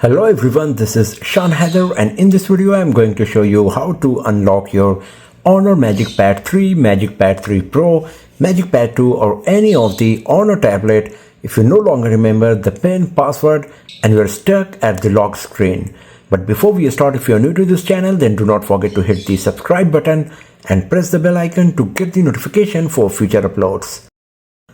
Hello everyone, this is Sean Heather, and in this video I am going to show you how to unlock your Honor MagicPad 3, MagicPad 3 Pro, MagicPad 2 or any of the Honor tablet if you no longer remember the PIN, password and you are stuck at the lock screen. But before we start, if you are new to this channel, then do not forget to hit the subscribe button and press the bell icon to get the notification for future uploads.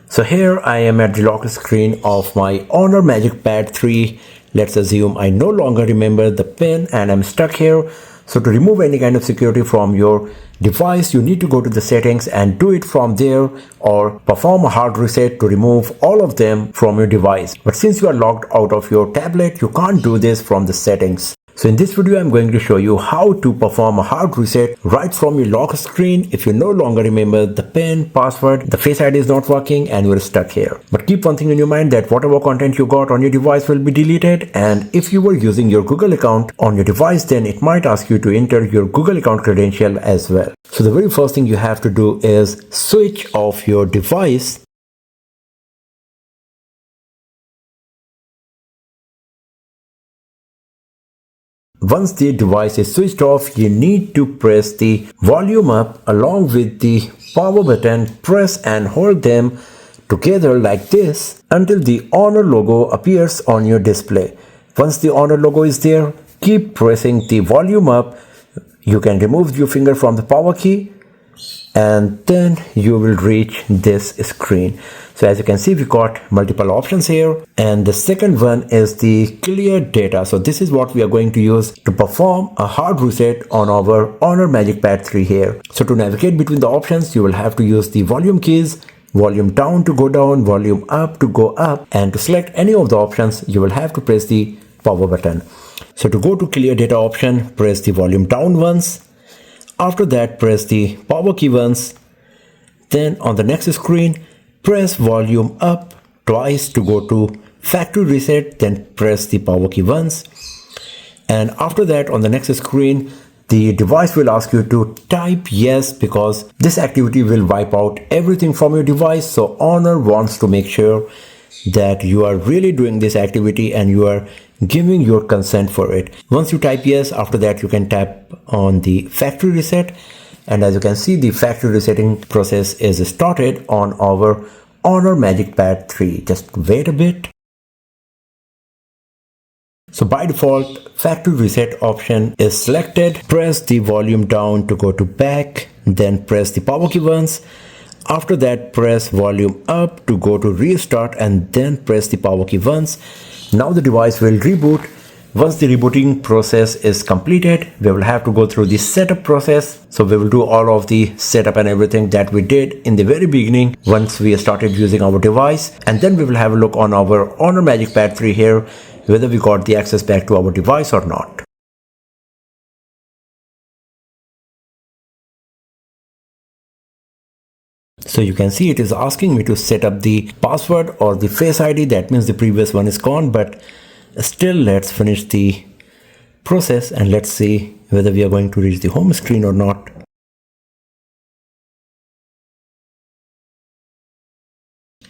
So here I am at the lock screen of my Honor MagicPad 3. Let's assume I no longer remember the PIN and I'm stuck here. So to remove any kind of security from your device, you need to go to the settings and do it from there, or perform a hard reset to remove all of them from your device. But since you are logged out of your tablet, you can't do this from the settings. So in this video, I'm going to show you how to perform a hard reset right from your lock screen if you no longer remember the PIN, password, the Face ID is not working and you're stuck here. But keep one thing in your mind, that whatever content you got on your device will be deleted, and if you were using your Google account on your device, then it might ask you to enter your Google account credential as well. So the very first thing you have to do is switch off your device. Once the device is switched off, you need to press the volume up along with the power button. Press and hold them together like this until the Honor logo appears on your display. Once the Honor logo is there, keep pressing the volume up. You can remove your finger from the power key and then you will reach this screen. So as you can see, we got multiple options here, and the second one is the clear data. So this is what we are going to use to perform a hard reset on our Honor MagicPad 3 here. So to navigate between the options, you will have to use the volume keys, volume down to go down, volume up to go up, and to select any of the options, you will have to press the power button. So to go to clear data option, press the volume down once. After that, press the power key once. Then on the next screen, press volume up twice to go to factory reset, then press the power key once. And after that, on the next screen, the device will ask you to type yes, because this activity will wipe out everything from your device. So Honor wants to make sure that you are really doing this activity and you are giving your consent for it. Once you type yes, after that you can tap on the factory reset, and as you can see, the factory resetting process is started on our Honor MagicPad 3. Just wait a bit. So by default, factory reset option is selected. Press the volume down to go to back, then press the power key once. After that, press volume up to go to restart and then press the power key once. Now the device will reboot. Once the rebooting process is completed, we will have to go through the setup process. So we will do all of the setup and everything that we did in the very beginning once we started using our device. And then we will have a look on our Honor MagicPad 3 here, whether we got the access back to our device or not. So you can see it is asking me to set up the password or the Face ID. That means the previous one is gone, but still let's finish the process and let's see whether we are going to reach the home screen or not.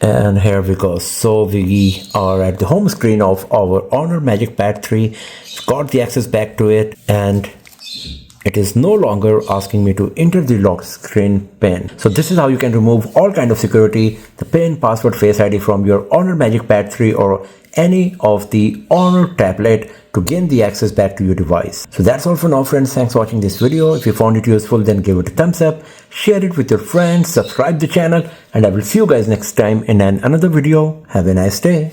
And here we go. So we are at the home screen of our Honor MagicPad 3. Got the access back to it, and it is no longer asking me to enter the lock screen PIN. So this is how you can remove all kind of security, the PIN, password, Face ID from your Honor MagicPad 3 or any of the Honor tablet to gain the access back to your device. So that's all for now, friends. Thanks for watching this video. If you found it useful, then give it a thumbs up, share it with your friends, subscribe the channel, and I will see you guys next time in another video. Have a nice day.